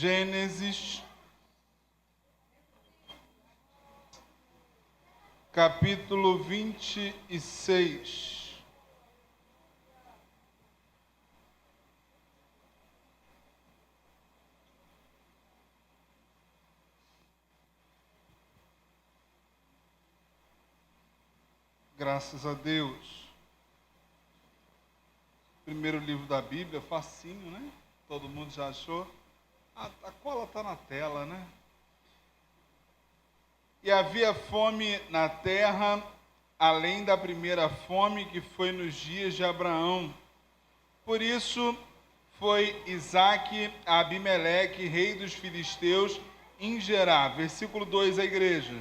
Gênesis, capítulo 26. Graças a Deus. Primeiro livro da Bíblia, facinho, né? Todo mundo já achou? A cola está na tela, né? E havia fome na terra, além da primeira fome que foi nos dias de Abraão. Por isso foi Isaque a Abimeleque, rei dos filisteus, em Gerar. Versículo 2, a igreja.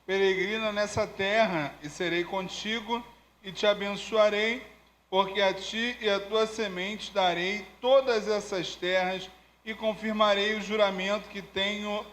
Peregrina nessa terra, e serei contigo, e te abençoarei, porque a ti e a tua semente darei todas essas terras, e confirmarei o juramento que tenho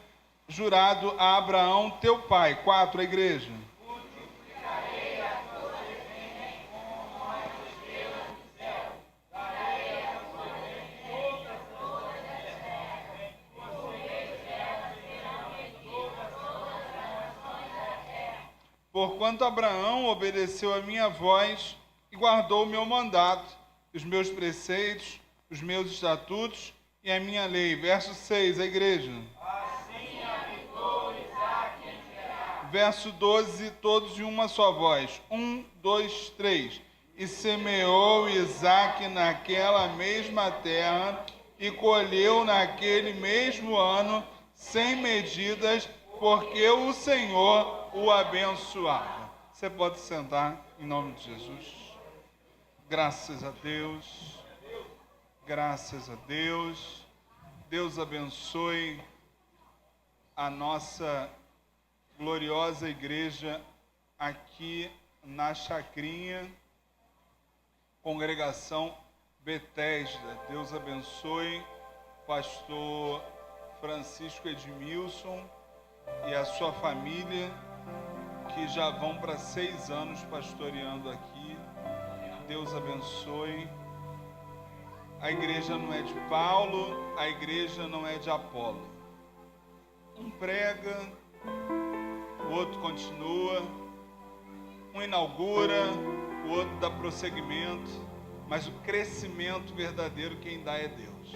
jurado a Abraão, teu pai. 4, a igreja. Multiplicarei a tua descendência como as estrelas do céu, darei a tua descendência todas as terras, possuídas elas serão benditas todas as nações da terra. Porquanto Abraão obedeceu a minha voz e guardou o meu mandato, os meus preceitos, os meus estatutos e a minha lei. Verso 6, a igreja. Assim habitou Isaque em Gerar. Verso 12, todos em uma só voz. 1, 2, 3. E semeou Isaque naquela mesma terra e colheu naquele mesmo ano 100 medidas, porque o Senhor o abençoava. Você pode sentar em nome de Jesus. Graças a Deus. Graças a Deus. Deus abençoe a nossa gloriosa igreja aqui na Chacrinha, congregação Betesda. Deus abençoe pastor Francisco Edmilson e a sua família, que já vão para 6 anos pastoreando aqui. Deus abençoe. A igreja não é de Paulo, a igreja não é de Apolo. Um prega, o outro continua, um inaugura, o outro dá prosseguimento, mas o crescimento verdadeiro quem dá é Deus.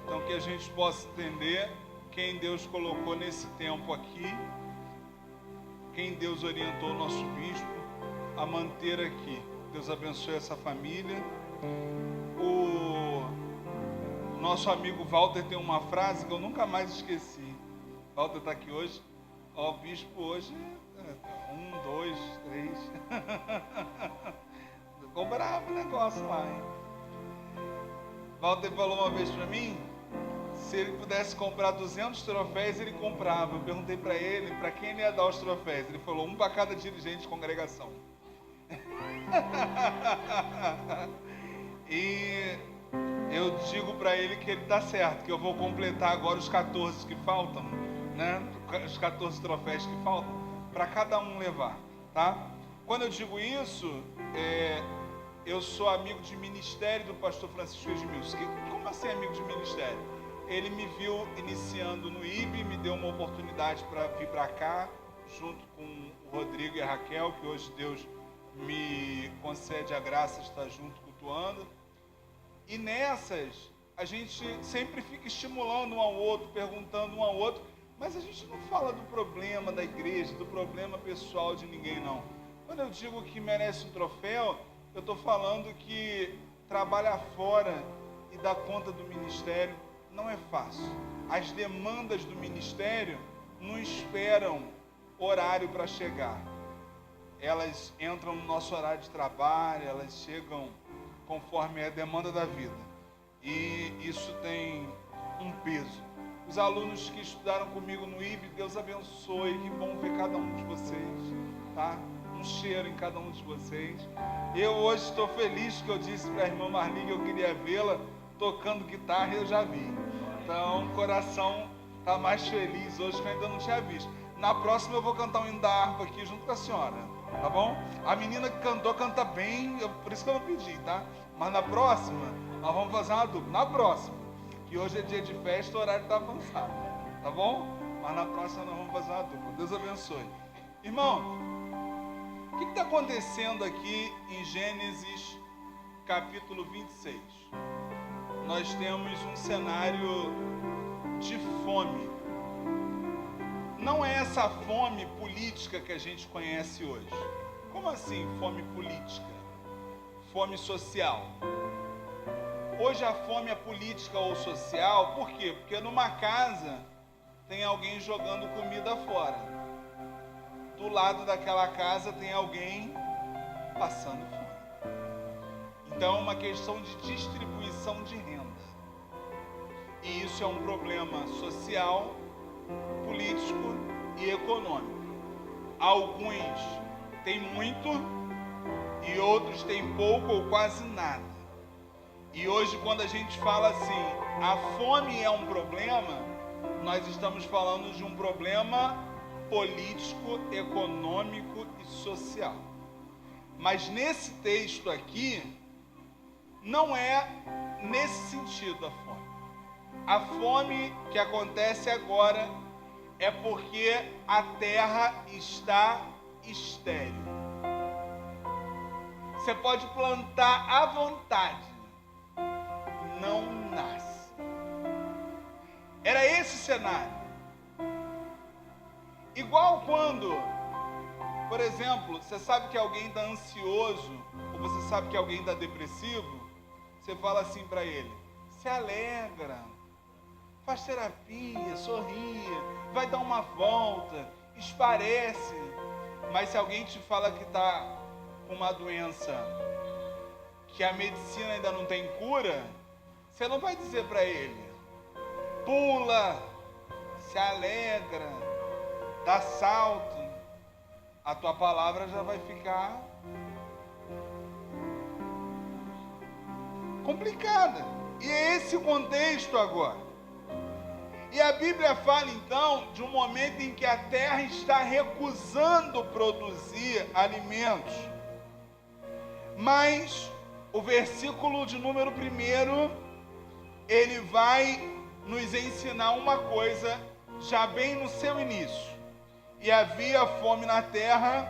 Então que a gente possa entender quem Deus colocou nesse tempo aqui, quem Deus orientou o nosso bispo a manter aqui. Deus abençoe essa família. O nosso amigo Walter tem uma frase que eu nunca mais esqueci. Walter está aqui hoje. Ó, o bispo hoje, 1, 2, 3. Ficou bravo o negócio lá, hein? Walter falou uma vez para mim, se ele pudesse comprar 200 troféus, ele comprava. Eu perguntei para ele, para quem ele ia dar os troféus. Ele falou, 1 para cada dirigente de congregação. E eu digo para ele que ele está certo, que eu vou completar agora os 14 que faltam, né? Os 14 troféus que faltam, para cada um levar, tá? Quando eu digo isso, eu sou amigo de ministério do pastor Francisco Edmilson. Como assim amigo de ministério? Ele me viu iniciando no IB, me deu uma oportunidade para vir para cá, junto com o Rodrigo e a Raquel, que hoje Deus me concede a graça de estar junto, cultuando. E nessas, a gente sempre fica estimulando um ao outro, perguntando um ao outro, mas a gente não fala do problema da igreja, do problema pessoal de ninguém, não. Quando eu digo que merece um troféu, eu estou falando que trabalhar fora e dar conta do ministério não é fácil. As demandas do ministério não esperam horário para chegar. Elas entram no nosso horário de trabalho, elas chegam conforme a demanda da vida. E isso tem um peso. Os alunos que estudaram comigo no IB, Deus abençoe, que bom ver cada um de vocês, tá? Um cheiro em cada um de vocês. Eu hoje estou feliz que eu disse para a irmã Marli que eu queria vê-la tocando guitarra e eu já vi. Então o coração está mais feliz hoje que eu ainda não tinha visto. Na próxima eu vou cantar um hino da harpa aqui junto com a senhora, tá bom? A menina que cantou, canta bem, por isso que eu não pedi, tá? Mas na próxima, nós vamos fazer uma dupla. Na próxima, que hoje é dia de festa, o horário está avançado, tá bom? Mas na próxima nós vamos fazer uma dupla. Deus abençoe. Irmão, o que está acontecendo aqui em Gênesis capítulo 26? Nós temos um cenário de fome. Não é essa fome política que a gente conhece hoje. Como assim fome política? Fome social. Hoje a fome é política ou social, por quê? Porque numa casa tem alguém jogando comida fora. Do lado daquela casa tem alguém passando fome. Então é uma questão de distribuição de renda. E isso é um problema social, político e econômico. Alguns têm muito e outros têm pouco ou quase nada. E hoje, quando a gente fala assim, a fome é um problema, nós estamos falando de um problema político, econômico e social. Mas nesse texto aqui, não é nesse sentido a fome. A fome que acontece agora é porque a terra está estéril. Você pode plantar à vontade, não nasce. Era esse cenário. Igual quando, por exemplo, você sabe que alguém está ansioso, ou você sabe que alguém está depressivo, você fala assim para ele: se alegra, faz terapia, sorria, vai dar uma volta, esparece. Mas se alguém te fala que está com uma doença que a medicina ainda não tem cura, você não vai dizer para ele: pula, se alegra, dá salto. A tua palavra já vai ficar complicada. E é esse o contexto agora. E a Bíblia fala então de um momento em que a terra está recusando produzir alimentos. Mas o versículo de número 1, ele vai nos ensinar uma coisa já bem no seu início. E havia fome na terra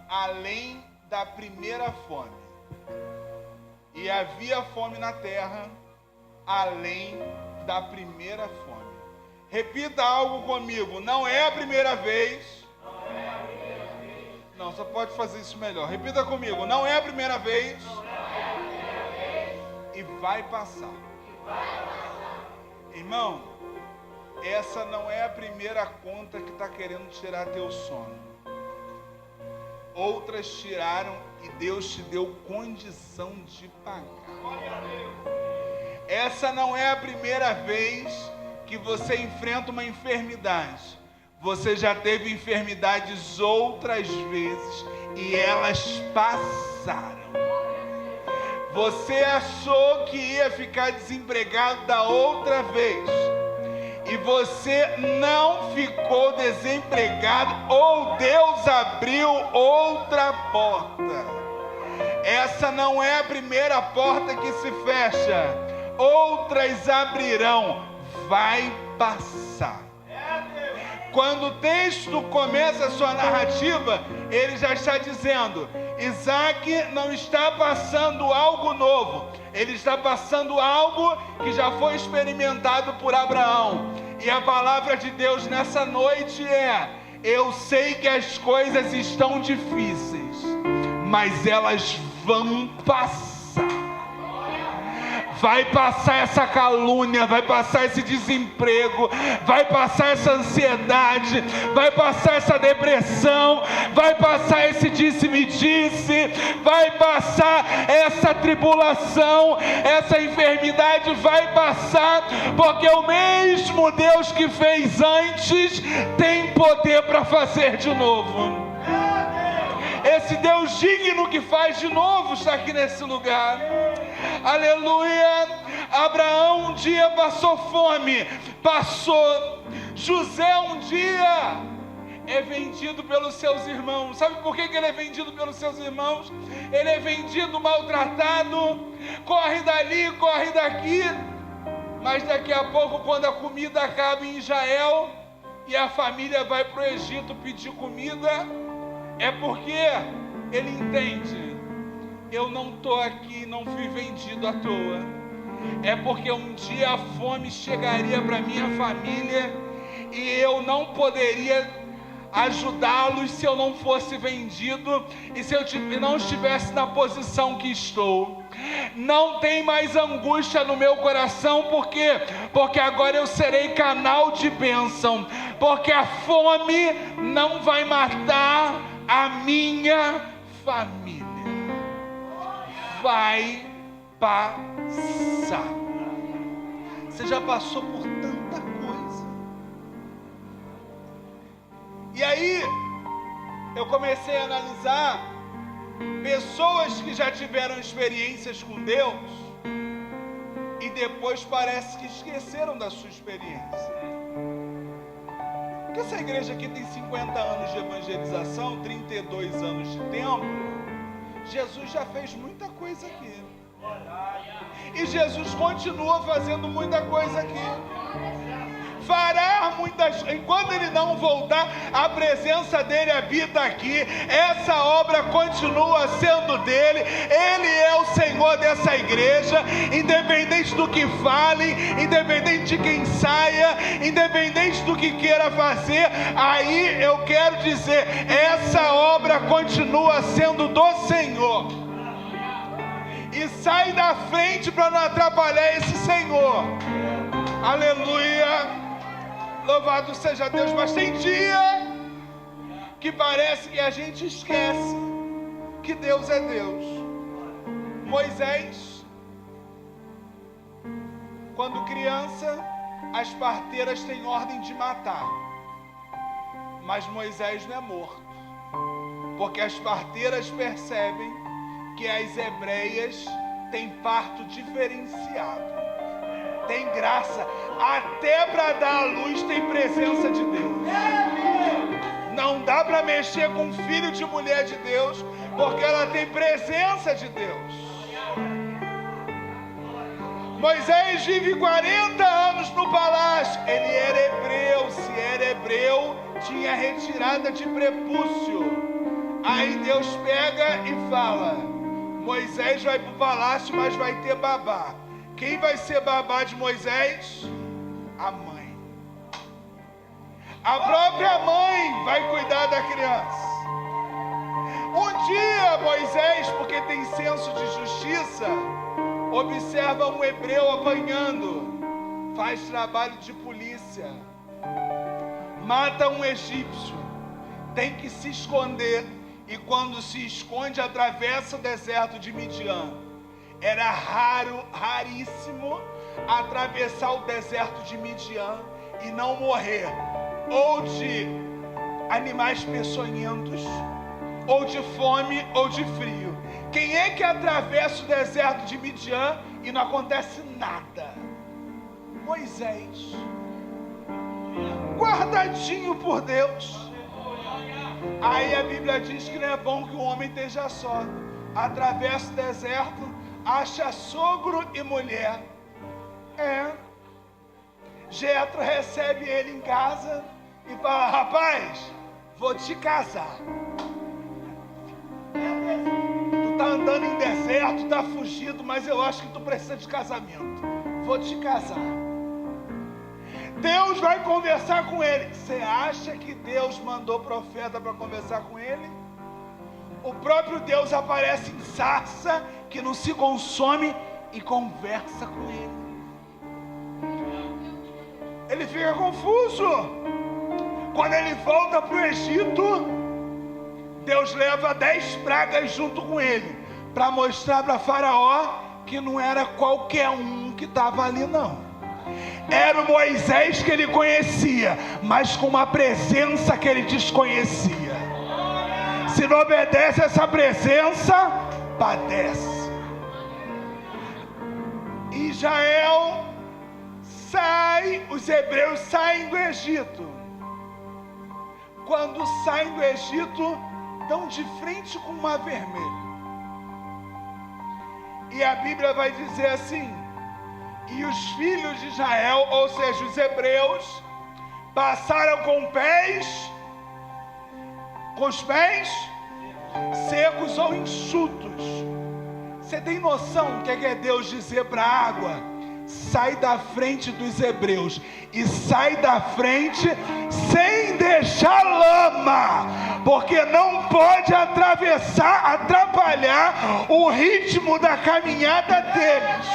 além da primeira fome. E havia fome na terra além da primeira fome. Repita algo comigo: não é a primeira vez. Não é a primeira vez. Não, só pode fazer isso melhor. Repita comigo: não é a primeira vez. Não é a primeira vez. E vai passar. E vai passar. Irmão, essa não é a primeira conta que está querendo tirar teu sono. Outras tiraram e Deus te deu condição de pagar. Glória a Deus. Essa não é a primeira vez que você enfrenta uma enfermidade. Você já teve enfermidades outras vezes e elas passaram. Você achou que ia ficar desempregado da outra vez e você não ficou desempregado, ou Deus abriu outra porta. Essa não é a primeira porta que se fecha, outras abrirão. Vai passar. Quando o texto começa a sua narrativa, ele já está dizendo: Isaac não está passando algo novo, ele está passando algo que já foi experimentado por Abraão. E a palavra de Deus nessa noite é: eu sei que as coisas estão difíceis, mas elas vão passar. Vai passar essa calúnia, vai passar esse desemprego, vai passar essa ansiedade, vai passar essa depressão, vai passar esse disse-me-disse, vai passar essa tribulação, essa enfermidade vai passar, porque o mesmo Deus que fez antes tem poder para fazer de novo. Esse Deus digno que faz de novo está aqui nesse lugar. Aleluia. Abraão um dia passou fome, passou. José um dia é vendido pelos seus irmãos. Sabe por que ele é vendido pelos seus irmãos? Ele é vendido maltratado, corre dali, corre daqui, mas daqui a pouco, quando a comida acaba em Israel e a família vai para o Egito pedir comida, é porque ele entende: eu não estou aqui, não fui vendido à toa, é porque um dia a fome chegaria para minha família e eu não poderia ajudá-los se eu não fosse vendido e se eu não estivesse na posição que estou. Não tem mais angústia no meu coração, por quê? Porque agora eu serei canal de bênção, porque a fome não vai matar a minha família, vai passar. Você já passou por tanta coisa. E aí, eu comecei a analisar pessoas que já tiveram experiências com Deus e depois parece que esqueceram da sua experiência. Porque essa igreja aqui tem 50 anos de evangelização, 32 anos de templo. Jesus já fez muita coisa aqui. E Jesus continua fazendo muita coisa aqui. Fará muitas, enquanto ele não voltar, a presença dele habita aqui, essa obra continua sendo dele, ele é o Senhor dessa igreja, independente do que falem, independente de quem saia, independente do que queira fazer. Aí eu quero dizer, essa obra continua sendo do Senhor, e sai da frente para não atrapalhar esse Senhor. Aleluia. Louvado seja Deus. Mas tem dia que parece que a gente esquece que Deus é Deus. Moisés, quando criança, as parteiras têm ordem de matar, mas Moisés não é morto, porque as parteiras percebem que as hebreias têm parto diferenciado, tem graça, até para dar a luz tem presença de Deus. Não dá para mexer com filho de mulher de Deus, porque ela tem presença de Deus. Moisés vive 40 anos no palácio. Ele era hebreu, se era hebreu, tinha retirada de prepúcio. Aí Deus pega e fala: Moisés vai para o palácio, mas vai ter babá. Quem vai ser babá de Moisés? A mãe. A própria mãe vai cuidar da criança. Um dia Moisés, porque tem senso de justiça, observa um hebreu apanhando, faz trabalho de polícia, mata um egípcio, tem que se esconder, e quando se esconde atravessa o deserto de Midian. Era raríssimo atravessar o deserto de Midian e não morrer, ou de animais peçonhentos, ou de fome, ou de frio. Quem é que atravessa o deserto de Midian e não acontece nada? Moisés, guardadinho por Deus. Aí a Bíblia diz que não é bom que o homem esteja só. Atravessa o deserto, acha sogro e mulher. Jetro recebe ele em casa e fala: rapaz, vou te casar. Tu tá andando em deserto, tá fugido, mas eu acho que tu precisa de casamento. Vou te casar. Deus vai conversar com ele. Você acha que Deus mandou profeta para conversar com ele? O próprio Deus aparece em sarça que não se consome e conversa com ele. Ele fica confuso. Quando ele volta para o Egito, Deus leva 10 pragas junto com ele, para mostrar para Faraó que não era qualquer um que estava ali, não. Era o Moisés que ele conhecia, mas com uma presença que ele desconhecia. Se não obedece a essa presença, padece. Israel sai, os hebreus saem do Egito. quando saem do Egito, dão de frente com o Mar Vermelho. E a Bíblia vai dizer assim: e os filhos de Israel, ou seja, os hebreus, passaram com os pés secos ou enxutos. Você tem noção do que é Deus dizer para a água? Sai da frente dos hebreus e sai da frente sem deixar lama, porque não pode atrapalhar o ritmo da caminhada deles.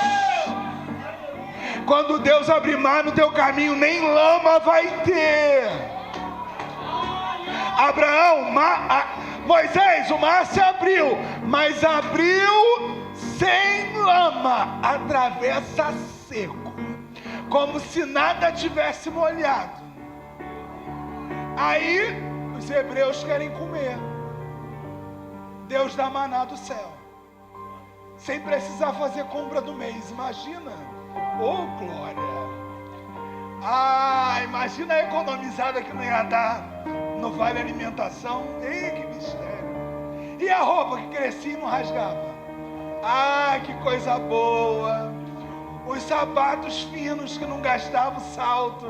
Quando Deus abrir mar no teu caminho, nem lama vai ter. Abraão, Moisés, o mar se abriu, mas abriu sem lama, atravessa seco, como se nada tivesse molhado. Aí os hebreus querem comer. Deus dá maná do céu, sem precisar fazer compra do mês. Imagina, oh glória! Imagina a economizada que não ia dar no vale alimentação. Ei, que mistério! E a roupa que crescia e não rasgava? Que coisa boa! Os sapatos finos que não gastavam salto.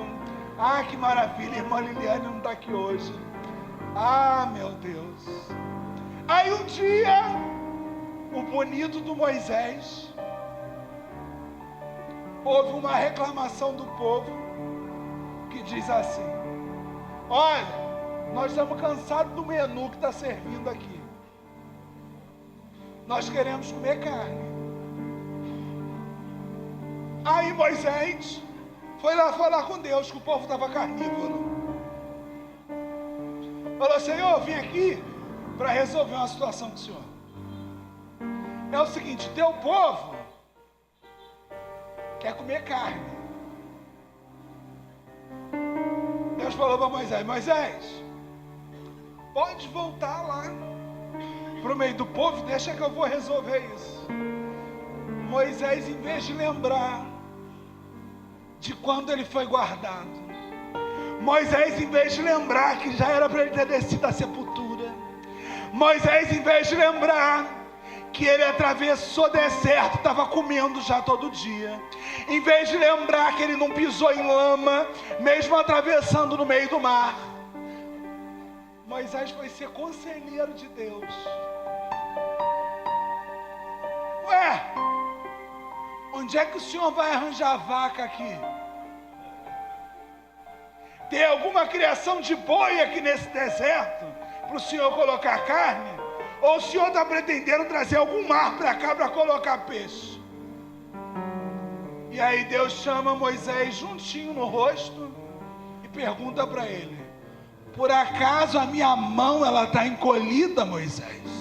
Que maravilha! Irmã Liliane não está aqui hoje. Meu Deus! Aí um dia, o bonito do Moisés, houve uma reclamação do povo que diz assim: olha, nós estamos cansados do menu que está servindo aqui. Nós queremos comer carne. Aí Moisés foi lá falar com Deus, que o povo estava carnívoro. Falou: Senhor, eu vim aqui para resolver uma situação com o Senhor. É o seguinte, teu povo quer comer carne. Deus falou para Moisés: Moisés, pode voltar lá para o meio do povo, deixa que eu vou resolver isso. Moisés, em vez de lembrar de quando ele foi guardado, Moisés, em vez de lembrar que já era para ele ter descido a sepultura, Moisés, em vez de lembrar que ele atravessou o deserto, estava comendo já todo dia, em vez de lembrar que ele não pisou em lama, mesmo atravessando no meio do mar, Moisés foi ser conselheiro de Deus. Onde é que o Senhor vai arranjar vaca aqui? Tem alguma criação de boi aqui nesse deserto para o Senhor colocar carne? Ou o Senhor está pretendendo trazer algum mar para cá para colocar peixe? E aí Deus chama Moisés juntinho no rosto e pergunta para ele: por acaso a minha mão ela está encolhida, Moisés?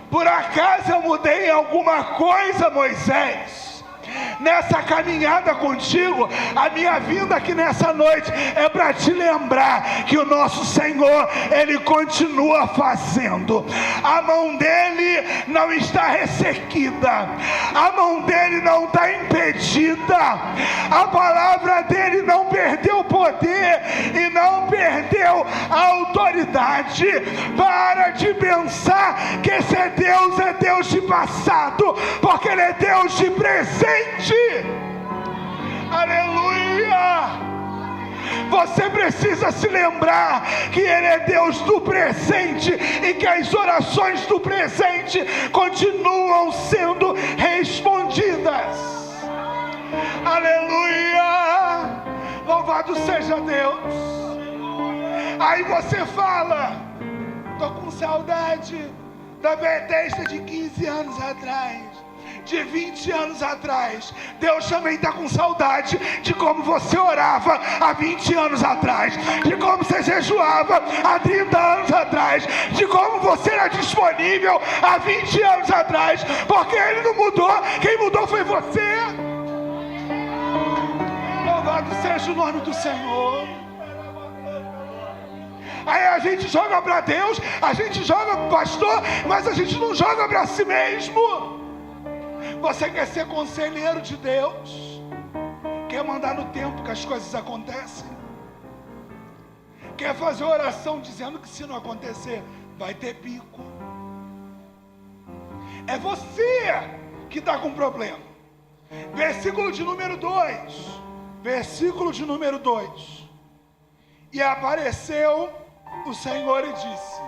Por acaso eu mudei alguma coisa, Moisés? Nessa caminhada contigo, a minha vinda aqui nessa noite é para te lembrar que o nosso Senhor, Ele continua fazendo. A mão dele não está ressequida, a mão dele não está impedida, a palavra dele não perdeu poder e não perdeu a autoridade. Para de pensar que esse Deus é Deus de passado, porque Ele é Deus de presente. Aleluia! Você precisa se lembrar que Ele é Deus do presente e que as orações do presente continuam sendo respondidas. Aleluia! Louvado seja Deus! Aí você fala: tô com saudade da Bethesda de 15 anos atrás, de 20 anos atrás. Deus também está com saudade de como você orava há 20 anos atrás, de como você jejuava há 30 anos atrás, de como você era disponível há 20 anos atrás, porque Ele não mudou, quem mudou foi você. Louvado seja o nome do Senhor. Aí a gente joga para Deus, a gente joga para o pastor, mas a gente não joga para si mesmo. Você quer ser conselheiro de Deus? Quer mandar no tempo que as coisas acontecem? quer fazer oração dizendo que se não acontecer, vai ter pico. É você que está com problema. Versículo de número 2. Versículo de número 2. E apareceu o Senhor e disse: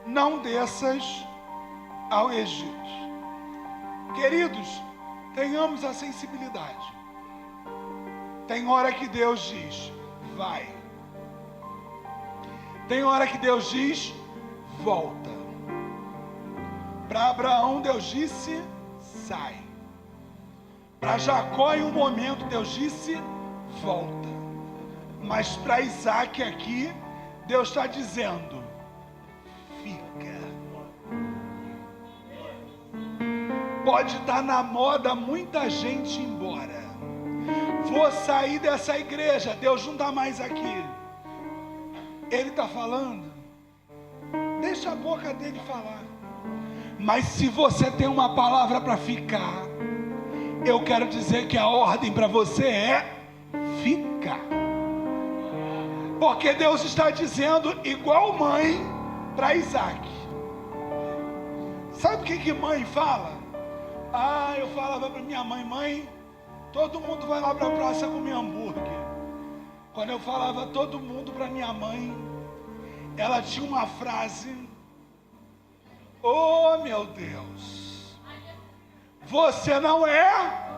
não desças ao Egito. Queridos, tenhamos a sensibilidade. Tem hora que Deus diz: vai. Tem hora que Deus diz: volta. Para Abraão Deus disse: sai. Para Jacó em um momento Deus disse: volta. Mas para Isaac aqui Deus está dizendo: fica. Pode estar na moda muita gente ir embora. Vou sair dessa igreja, Deus não está mais aqui. Ele está falando, deixa a boca dele falar. Mas se você tem uma palavra para ficar, eu quero dizer que a ordem para você é ficar. Porque Deus está dizendo igual mãe para Isaac. Sabe o que mãe fala? Eu falava para minha mãe: mãe, todo mundo vai lá para a praça comer hambúrguer. Quando eu falava todo mundo para minha mãe, ela tinha uma frase: oh meu Deus, você não é?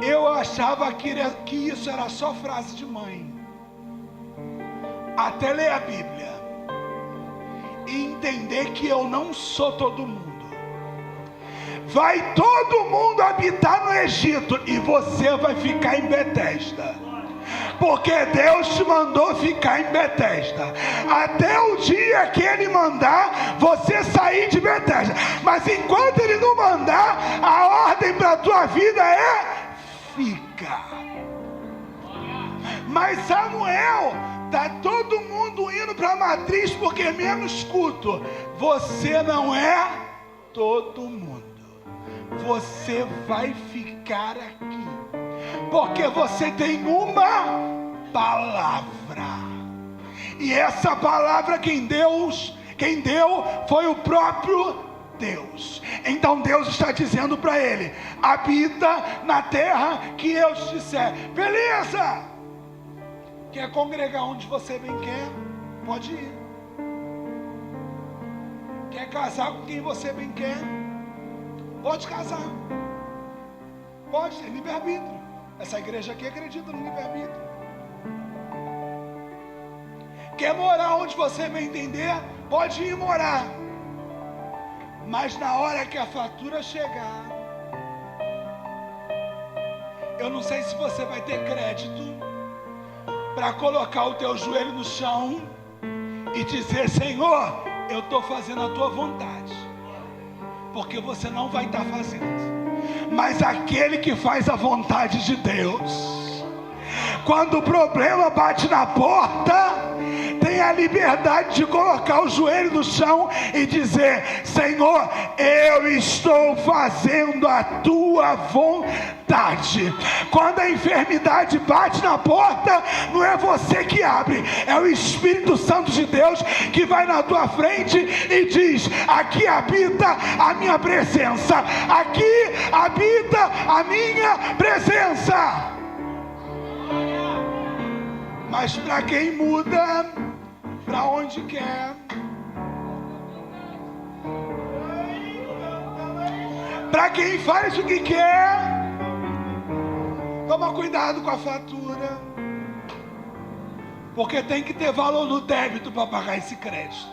Eu achava que isso era só frase de mãe, até ler a Bíblia e entender que eu não sou todo mundo. Vai todo mundo habitar no Egito e você vai ficar em Betesda, porque Deus te mandou ficar em Betesda até o dia que Ele mandar você sair de Betesda. Mas enquanto Ele não mandar, a ordem para a tua vida é fica. Mas Samuel, está todo mundo indo para a matriz porque é menos culto. Você não é todo mundo. Você vai ficar aqui, porque você tem uma palavra. E essa palavra quem deu foi o próprio Deus. Então Deus está dizendo para ele: habita na terra que eu te disser. Beleza? Quer congregar onde você bem quer? Pode ir. Quer casar com quem você bem quer? Pode casar. Pode, tem livre-arbítrio. Essa igreja aqui acredita no livre-arbítrio. Quer morar onde você bem entender? Pode ir morar. Mas na hora que a fatura chegar, eu não sei se você vai ter crédito para colocar o teu joelho no chão e dizer: Senhor, eu estou fazendo a tua vontade. Porque você não vai estar fazendo. Mas aquele que faz a vontade de Deus, quando o problema bate na porta, tem a liberdade de colocar o joelho no chão e dizer: Senhor, eu estou fazendo a tua vontade. Quando a enfermidade bate na porta, não é você que abre, é o Espírito Santo de Deus que vai na tua frente e diz: aqui habita a minha presença, aqui habita a minha presença. Mas para quem muda para onde quer, para quem faz o que quer, toma cuidado com a fatura, porque tem que ter valor no débito para pagar esse crédito.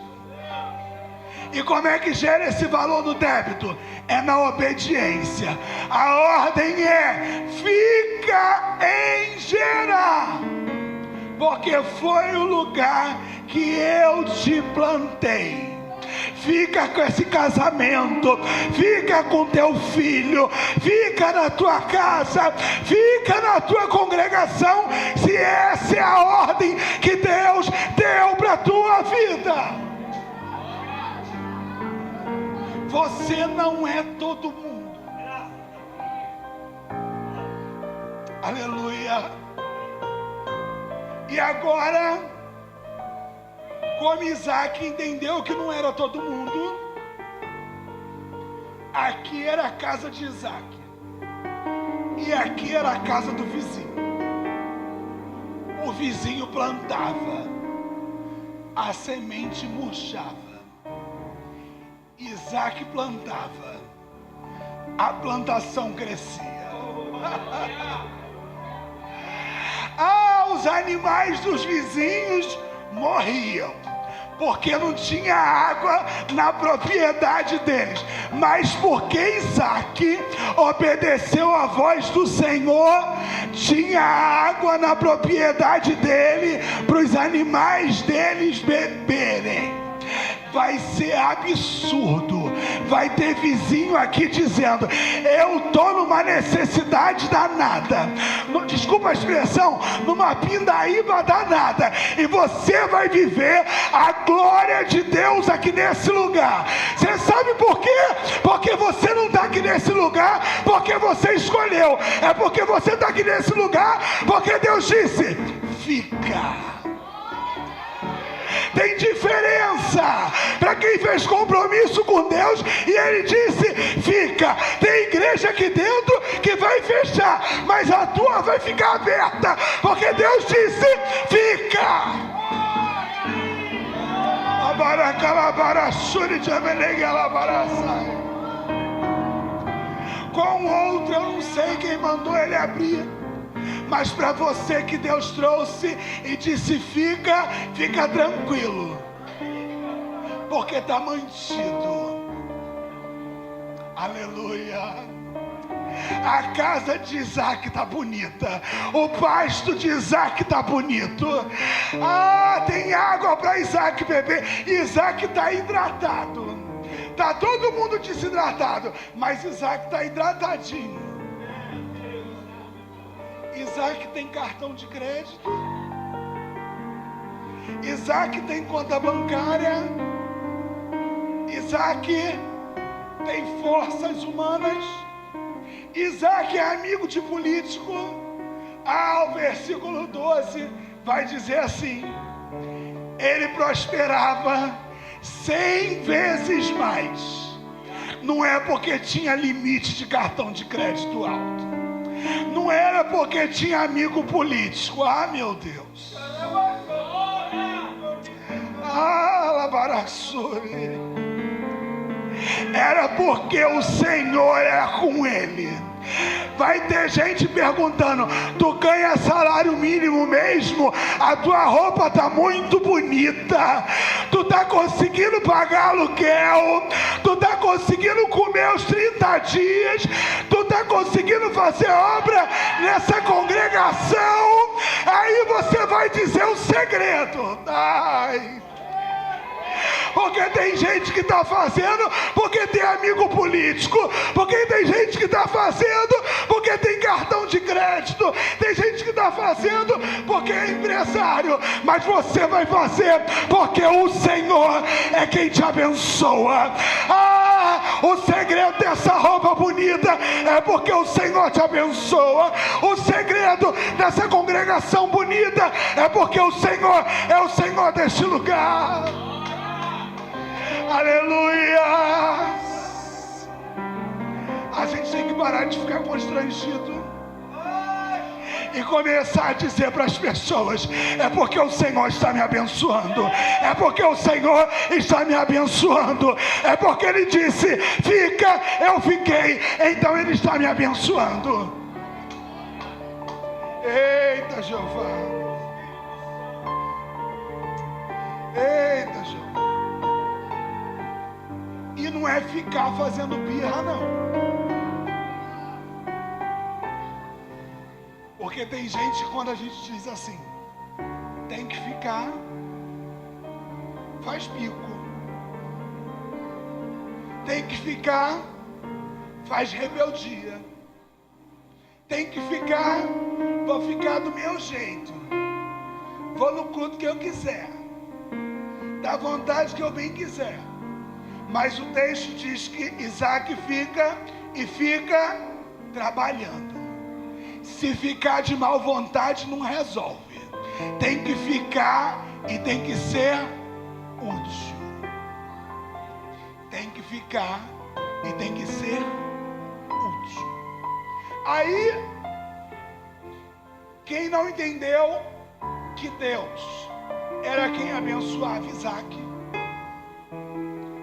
E como é que gera esse valor no débito? É na obediência. A ordem é: fica em Gerá, porque foi o lugar que eu te plantei. Fica com esse casamento, fica com teu filho, fica na tua casa, fica na tua congregação, se essa é a ordem que Deus deu para a tua vida. Você não é todo mundo. Aleluia. E agora, como Isaac entendeu que não era todo mundo, aqui era a casa de Isaac e aqui era a casa do vizinho. O vizinho plantava, a semente murchava. Isaac plantava, a plantação crescia. Os animais dos vizinhos morriam, porque não tinha água na propriedade deles. Mas porque Isaac obedeceu à voz do Senhor, tinha água na propriedade dele, para os animais deles beberem. Vai ser absurdo. Vai ter vizinho aqui dizendo: eu estou numa necessidade danada, desculpa a expressão, numa pindaíba danada, e você vai viver a glória de Deus aqui nesse lugar. Você sabe por quê? Porque você não está aqui nesse lugar porque você escolheu, é porque você está aqui nesse lugar porque Deus disse: fica. Tem diferença para quem fez compromisso com Deus e Ele disse: fica. Tem igreja aqui dentro que vai fechar, mas a tua vai ficar aberta, porque Deus disse: fica. Com outro eu não sei quem mandou ele abrir, mas para você que Deus trouxe e disse: fica, fica tranquilo, porque está mantido. Aleluia. A casa de Isaac está bonita, o pasto de Isaac está bonito. Tem água para Isaac beber. Isaac está hidratado. Está todo mundo desidratado, mas Isaac está hidratadinho. Isaac tem cartão de crédito, Isaac tem conta bancária, Isaac tem forças humanas, Isaac é amigo de político. O versículo 12 vai dizer assim: ele prosperava 100 vezes mais. Não é porque tinha limite de cartão de crédito alto, não era porque tinha amigo político. Meu Deus. Labarassuri. Era porque o Senhor era com ele. Vai ter gente perguntando: tu ganha salário mínimo mesmo? A tua roupa está muito bonita, tu está conseguindo pagar aluguel, tu está conseguindo comer os 30 dias, tu está conseguindo fazer obra nessa congregação. Aí você vai dizer o segredo. Porque tem gente que está fazendo porque tem amigo político, porque tem gente que está fazendo porque tem cartão de crédito, tem gente que está fazendo porque é empresário, mas você vai fazer porque o Senhor é quem te abençoa. O segredo dessa roupa bonita é porque o Senhor te abençoa. O segredo dessa congregação bonita é porque o Senhor é o Senhor deste lugar. Aleluia! A gente tem que parar de ficar constrangido e começar a dizer para as pessoas: é porque o Senhor está me abençoando, é porque o Senhor está me abençoando, é porque Ele disse: fica, eu fiquei, então Ele está me abençoando. Eita Jeová, eita Jeová. E não é ficar fazendo birra, não. Porque tem gente, quando a gente diz assim, tem que ficar, faz bico. Tem que ficar, faz rebeldia. Tem que ficar, vou ficar do meu jeito. Vou no culto que eu quiser, da vontade que eu bem quiser. Mas o texto diz que Isaac fica e fica trabalhando. Se ficar de mal vontade não resolve. tem que ficar e tem que ser útil. Tem que ficar e tem que ser útil. Aí, quem não entendeu que Deus era quem abençoava Isaac,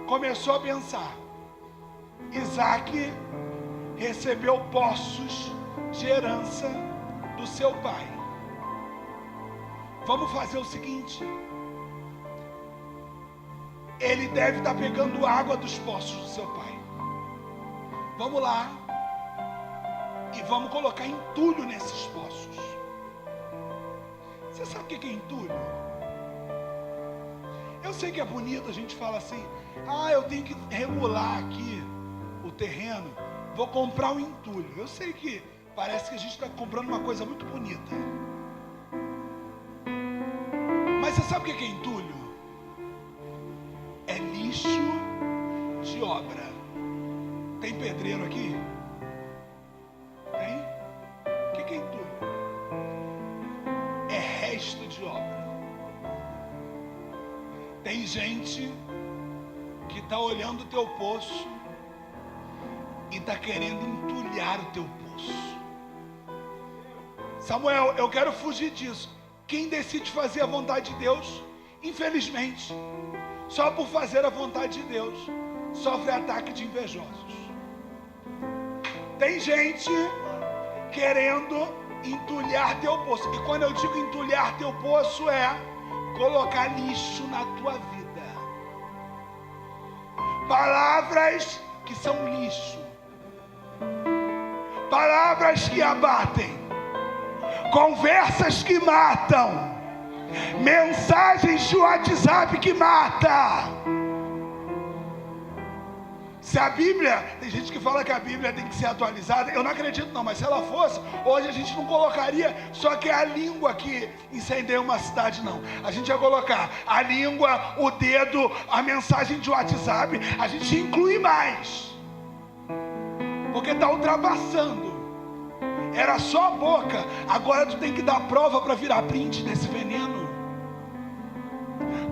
começou a pensar: Isaac recebeu poços de herança do seu pai. Vamos fazer o seguinte: ele deve estar pegando água dos poços do seu pai. Vamos lá e vamos colocar entulho nesses poços. Você sabe o que é entulho? Eu sei que é bonito, a gente fala assim: ah, eu tenho que regular aqui o terreno, vou comprar um entulho. Eu sei que parece que a gente está comprando uma coisa muito bonita. Mas você sabe o que é entulho? É lixo de obra. Tem pedreiro aqui? Tem? O que é entulho? É resto de obra. Tem gente que está olhando o teu poço e está querendo entulhar o teu poço. Samuel, eu quero fugir disso. Quem decide fazer a vontade de Deus, infelizmente, só por fazer a vontade de Deus, sofre ataque de invejosos. Tem gente querendo entulhar teu poço. E quando eu digo entulhar teu poço, é colocar lixo na tua vida. Palavras que são lixo. Palavras que abatem. Conversas que matam. Mensagens de WhatsApp que matam. Se a Bíblia, tem gente que fala que a Bíblia tem que ser atualizada, eu não acredito não, mas se ela fosse, hoje a gente não colocaria só que é a língua que incendeia uma cidade, não. A gente ia colocar a língua, o dedo, a mensagem de WhatsApp, a gente inclui mais, porque está ultrapassando. Era só a boca, agora tu tem que dar prova para virar print desse veneno.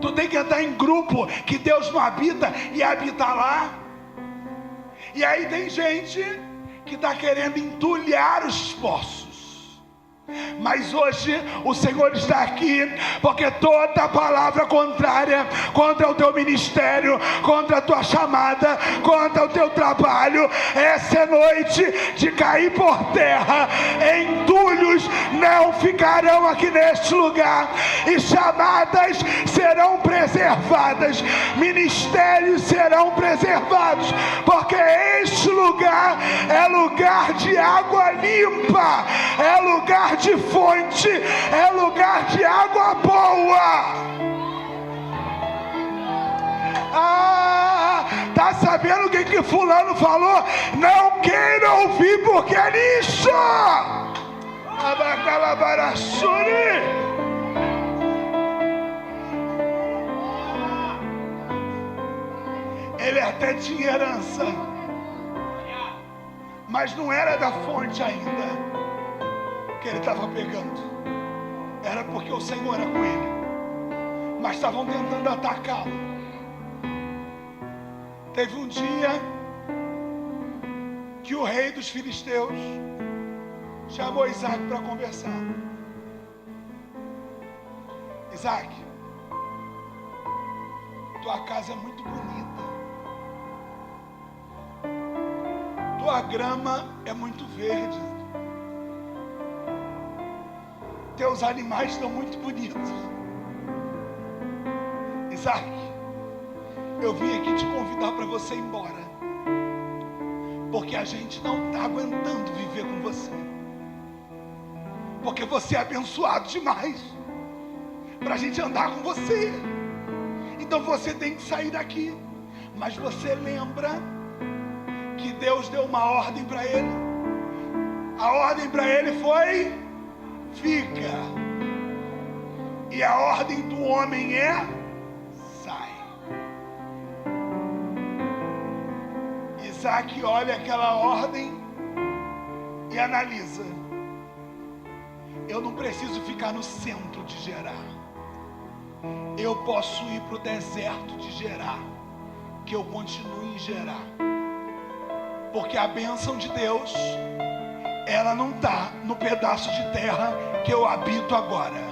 Tu tem que entrar em grupo que Deus não habita e habita lá. E aí tem gente que está querendo entulhar os poços. Mas hoje o Senhor está aqui, porque toda palavra contrária contra o teu ministério, contra a tua chamada, contra o teu trabalho, essa é noite de cair por terra. Entulhos não ficarão aqui neste lugar, e chamadas serão preservadas, ministérios serão preservados, porque este lugar é lugar de água limpa, é lugar de fonte, é lugar de água boa. Ah, tá sabendo o que fulano falou? Não queira ouvir porque é lixo. Abacalabarassuri. Ele até tinha herança, mas não era da fonte ainda que ele estava pegando. Era porque o Senhor era com ele, mas estavam tentando atacá-lo. Teve um dia que o rei dos filisteus chamou Isaac para conversar. Isaac, tua casa é muito bonita, tua grama é muito verde, teus animais estão muito bonitos. Isaac, eu vim aqui te convidar para você ir embora, porque a gente não está aguentando viver com você, porque você é abençoado demais para a gente andar com você. Então você tem que sair daqui. Mas você lembra que Deus deu uma ordem para ele? A ordem para ele foi: fica. E a ordem do homem é: sai. Isaac olha aquela ordem e analisa. eu não preciso ficar no centro de Gerar. Eu posso ir para o deserto de Gerar, que eu continuo em Gerar. Porque a bênção de Deus, ela não está no pedaço de terra que eu habito agora.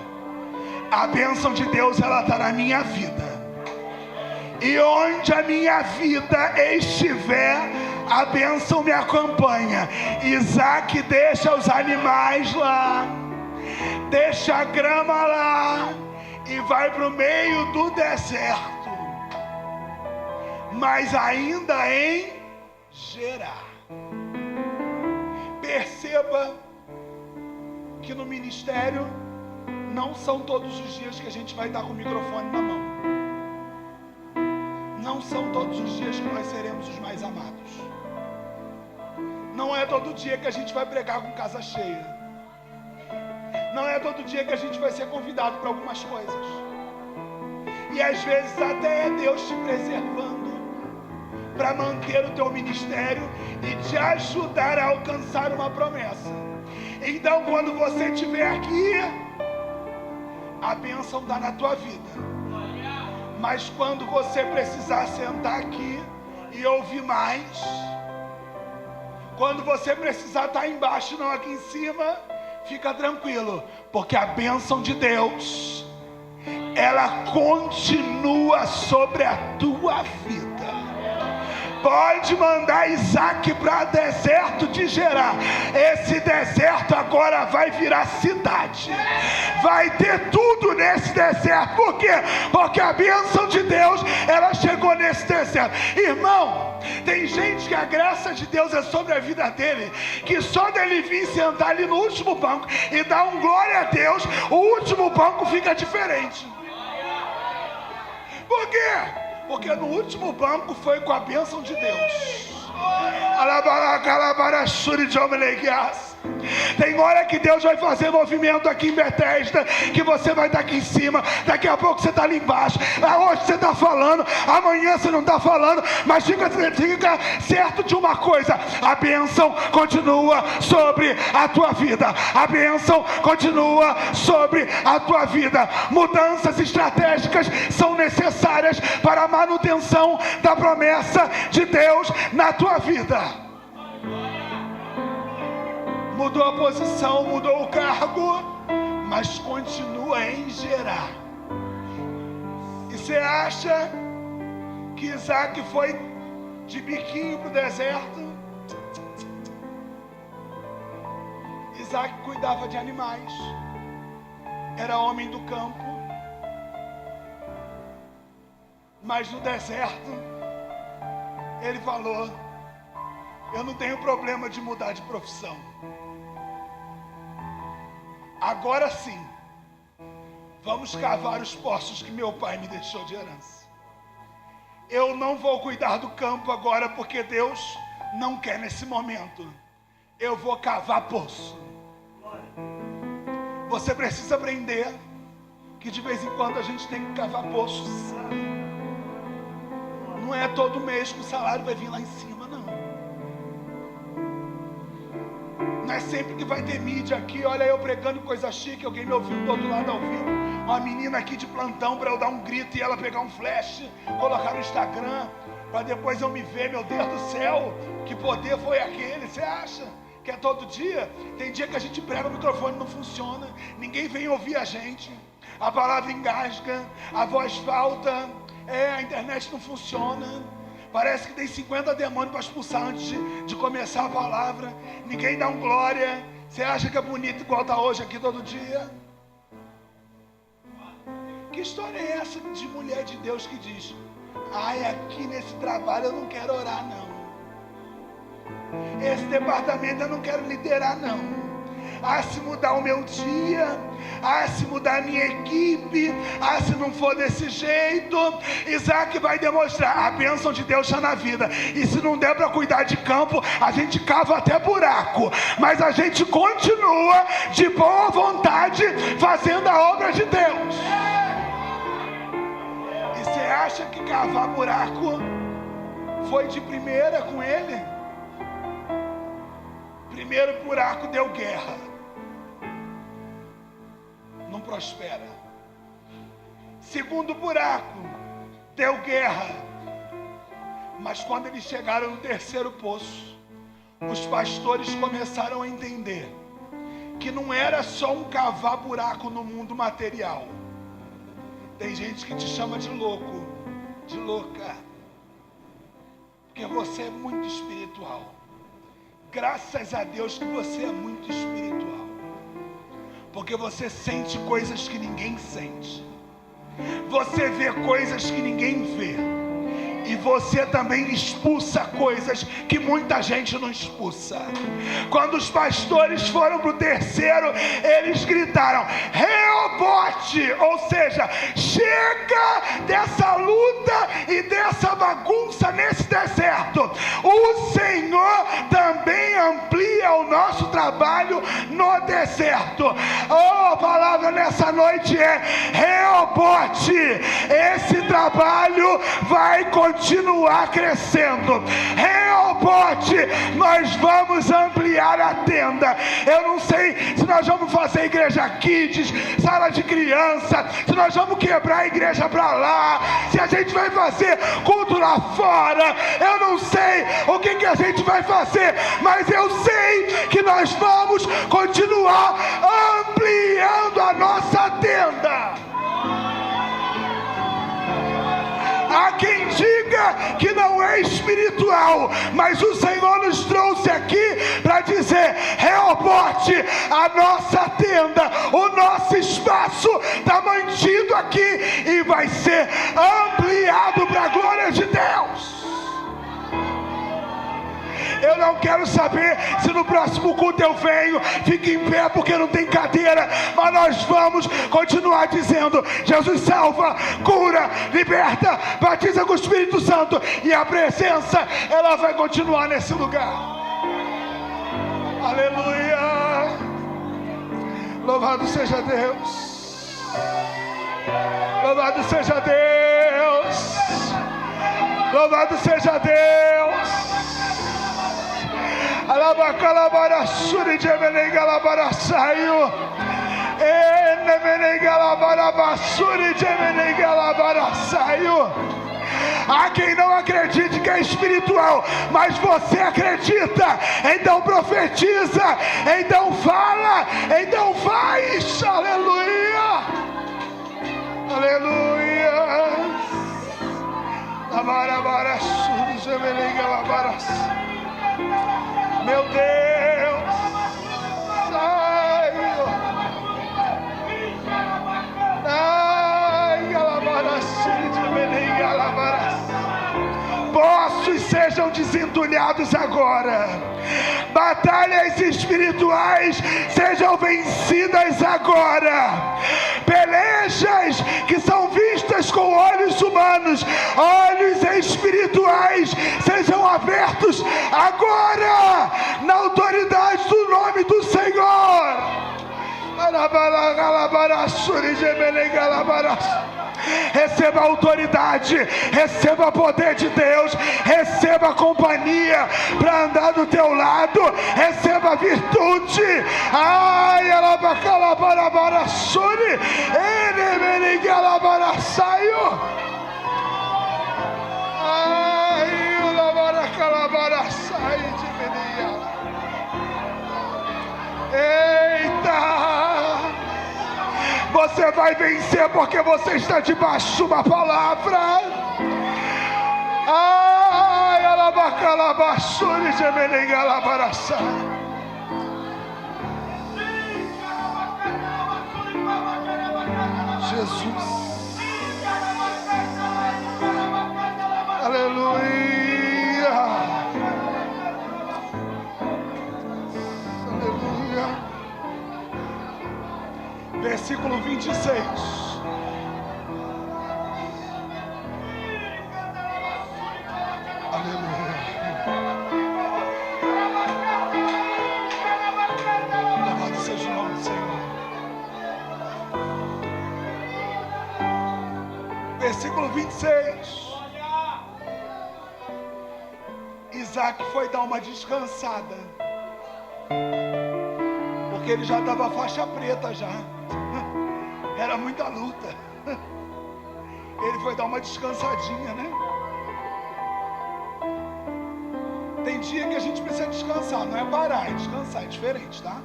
A bênção de Deus, ela está na minha vida. E onde a minha vida estiver, a bênção me acompanha. Isaac deixa os animais lá, deixa a grama lá e vai para o meio do deserto, mas ainda em Gerar. Perceba que no ministério não são todos os dias que a gente vai estar com o microfone na mão. Não são todos os dias que nós seremos os mais amados. Não é todo dia que a gente vai pregar com casa cheia. Não é todo dia que a gente vai ser convidado para algumas coisas. E às vezes até é Deus te preservando para manter o teu ministério e te ajudar a alcançar uma promessa. Então, quando você estiver aqui, a bênção está na tua vida. Mas quando você precisar sentar aqui e ouvir mais, quando você precisar estar embaixo, não aqui em cima, fica tranquilo, porque a bênção de Deus, ela continua sobre a tua vida. Pode mandar Isaac para deserto de Gerar. Esse deserto agora vai virar cidade. Vai ter tudo nesse deserto. Por quê? Porque a bênção de Deus, ela chegou nesse deserto. Irmão, tem gente que a graça de Deus é sobre a vida dele, que só dele vir sentar ali no último banco e dar um glória a Deus, o último banco fica diferente. Por quê? Porque no último banco foi com a bênção de Deus. Tem hora que Deus vai fazer movimento aqui em Bethesda, que você vai estar aqui em cima, daqui a pouco você está ali embaixo. Hoje você está falando, amanhã você não está falando, mas fica certo de uma coisa: a bênção continua sobre a tua vida. A bênção continua sobre a tua vida. Mudanças estratégicas são necessárias para a manutenção da promessa de Deus na tua vida. Mudou a posição, mudou o cargo, mas continua em Gerar. E você acha que Isaac foi de biquinho para o deserto? Isaac cuidava de animais, era homem do campo, mas no deserto ele falou: eu não tenho problema de mudar de profissão. Agora sim, vamos cavar os poços que meu pai me deixou de herança. Eu não vou cuidar do campo agora, porque Deus não quer nesse momento. Eu vou cavar poço. Você precisa aprender que de vez em quando a gente tem que cavar poços. Não é todo mês que o salário vai vir lá em cima, não. Não é sempre que vai ter mídia aqui. Olha eu pregando coisa chique, alguém me ouvindo do outro lado ao vivo, uma menina aqui de plantão para eu dar um grito e ela pegar um flash, colocar no Instagram, para depois eu me ver. Meu Deus do céu, que poder foi aquele? Você acha que é todo dia? Tem dia que a gente prega, o microfone não funciona, ninguém vem ouvir a gente, a palavra engasga, a voz falta, a internet não funciona. Parece que tem 50 demônios para expulsar antes de começar a palavra. Ninguém dá um glória. Você acha que é bonito igual está hoje aqui todo dia? Que história é essa de mulher de Deus que diz: ai, aqui nesse trabalho eu não quero orar não. Esse departamento eu não quero liderar não. Se mudar o meu dia, se mudar a minha equipe, se não for desse jeito. Isaac vai demonstrar: a bênção de Deus está na vida. E se não der para cuidar de campo, a gente cava até buraco, mas a gente continua de boa vontade fazendo a obra de Deus. E você acha que cavar buraco foi de primeira com ele? Primeiro buraco deu guerra. prospera. Segundo buraco, deu guerra. Mas quando eles chegaram no terceiro poço, os pastores começaram a entender que não era só um cavar buraco no mundo material. Tem gente que te chama de louco, de louca, porque você é muito espiritual. Graças a Deus que você é muito espiritual, porque você sente coisas que ninguém sente, você vê coisas que ninguém vê, e você também expulsa coisas que muita gente não expulsa. Quando os pastores foram para o terceiro, eles gritaram: Reobote! Ou seja, chega dessa luta e dessa bagunça nesse deserto. O Senhor também amplia o nosso trabalho no deserto. Oh, a palavra nessa noite é Reobote. Esse trabalho vai continuar crescendo. Reobote, nós vamos ampliar a tenda. Eu não sei se nós vamos fazer igreja kids, sala de criança, se nós vamos quebrar a igreja para lá, se a gente vai fazer culto lá fora. Eu não sei o que a gente vai fazer, mas eu sei que nós vamos continuar ampliando a nossa tenda. Há quem diga que não é espiritual, mas o Senhor nos trouxe aqui para dizer: Reobote, a nossa tenda, o nosso espaço está mantido aqui e vai ser ampliado para a glória de Deus. Eu não quero saber se no próximo culto eu venho, fique em pé porque não tem cadeira, mas nós vamos continuar dizendo: Jesus salva, cura, liberta, batiza com o Espírito Santo, e a presença, ela vai continuar nesse lugar. Aleluia! Louvado seja Deus! Louvado seja Deus! Louvado seja Deus! Alabacalabarassuri de Menegalabaraçaio. Enemenegalabarabasuri de Menegalabaraçaio. Há quem não acredite que é espiritual, mas você acredita, então profetiza, então fala, então faz. Aleluia! Aleluia! Abarabarassuri de Menegalabaraçaio. Meu Deus, poços sejam desentulhados agora, batalhas espirituais sejam vencidas agora, pelejas que são vistas com olhos humanos, olhos espirituais sejam abertos agora, na autoridade do nome do Senhor. Receba a autoridade, receba o poder de Deus, receba a companhia para andar do teu lado, receba a virtude. Ai, alabacalabarabarasuri, enemenigalabarassaio. Ai, alabaracalabarassaio de menigala. Eita! Você vai vencer porque você está debaixo de uma palavra. Ai, alabacalabassuri de menegalabarassa. Jesus. Aleluia. Aleluia. Versículo 26. Aleluia. Louvado seja o nome do Senhor. Versículo 26. Isaac foi dar uma descansada, porque ele já estava faixa preta já. Era muita luta. Ele foi dar uma descansadinha, né? Tem dia que a gente precisa descansar, não é parar, é descansar, é diferente, tá?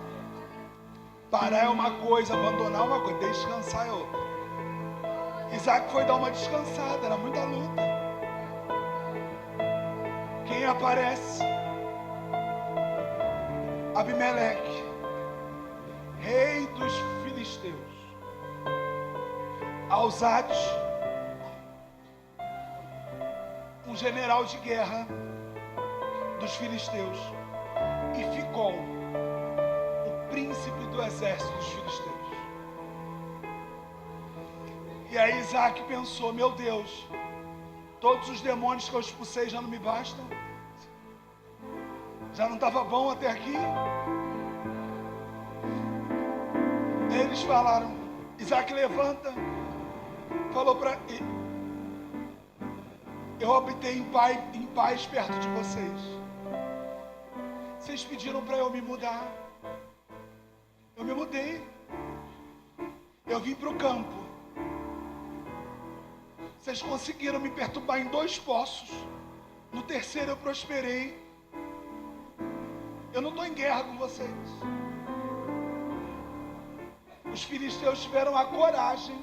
Parar é uma coisa, abandonar é uma coisa, descansar é outra. Isaac foi dar uma descansada, era muita luta. Quem aparece? Abimeleque, rei dos filisteus. Alzate, um general de guerra dos filisteus, e Ficol, o príncipe do exército dos filisteus. E aí Isaac pensou: meu Deus, todos os demônios que eu expulsei já não me bastam? Já não estava bom até aqui? Eles falaram, Isaac levanta, falou para ele: eu habitei em paz perto de vocês. Vocês pediram para eu me mudar. Eu me mudei. Eu vim para o campo. Vocês conseguiram me perturbar em 2 poços. No terceiro eu prosperei. Eu não estou em guerra com vocês. Os filisteus tiveram a coragem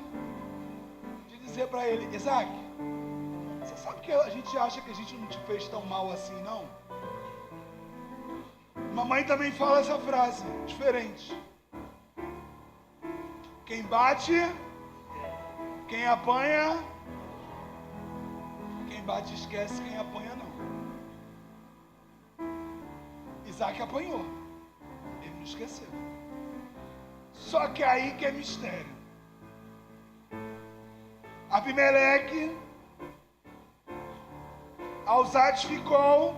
de dizer para ele: Isaac, você sabe que a gente acha que a gente não te fez tão mal assim, não? Mamãe também fala essa frase, diferente. Quem bate, quem apanha, quem bate esquece, quem apanha não. Isaac apanhou, ele não esqueceu. Só que aí que é mistério. Abimeleque, Alzate ficou,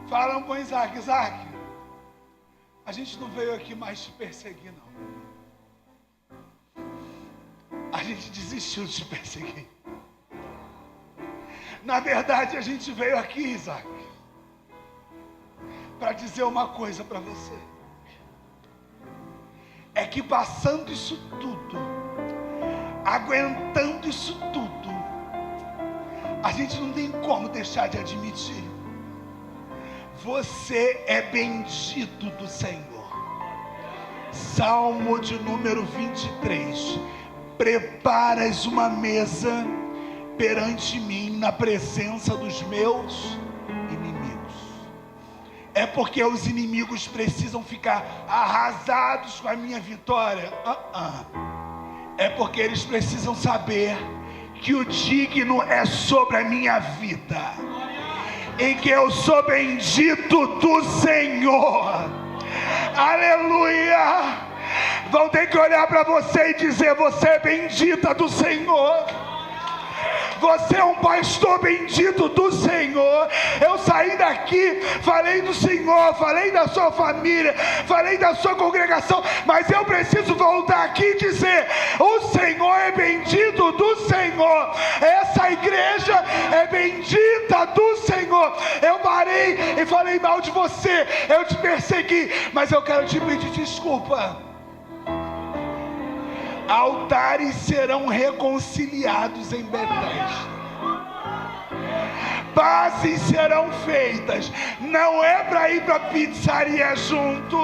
falam com Isaac: Isaac, a gente não veio aqui mais te perseguir, não. A gente desistiu de te perseguir. Na verdade, a gente veio aqui, Isaac, para dizer uma coisa para você. É que passando isso tudo, aguentando isso tudo, a gente não tem como deixar de admitir: você é bendito do Senhor. Salmo de número 23. Preparas uma mesa perante mim na presença dos meus inimigos. É porque os inimigos precisam ficar arrasados com a minha vitória? É porque eles precisam saber que o digno é sobre a minha vida e que eu sou bendito do Senhor. Aleluia! Vão ter que olhar para você e dizer: você é bendita do Senhor. Você é um pastor bendito do Senhor. Eu saí daqui, falei do Senhor, falei da sua família, falei da sua congregação, mas eu preciso voltar aqui e dizer: o Senhor é bendito do Senhor. Essa igreja é bendita do Senhor. Eu parei e falei mal de você, eu te persegui, mas eu quero te pedir desculpa. Altares serão reconciliados em Betesda. Pazes serão feitas. Não é para ir para pizzaria junto,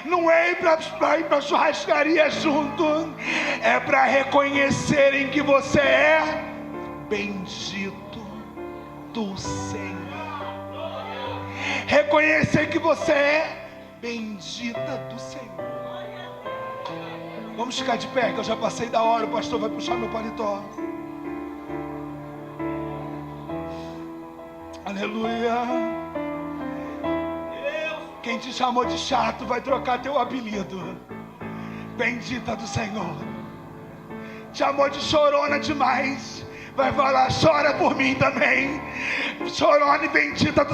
não é para ir para churrascaria junto, é para reconhecerem que você é bendito do Senhor. Reconhecer que você é bendita do Senhor. Vamos ficar de pé, que eu já passei da hora. O pastor vai puxar meu paletó. Aleluia. Quem te chamou de chato vai trocar teu apelido. Bendita do Senhor. Chamou de chorona demais, vai falar: chora por mim também. Chorona e bendita do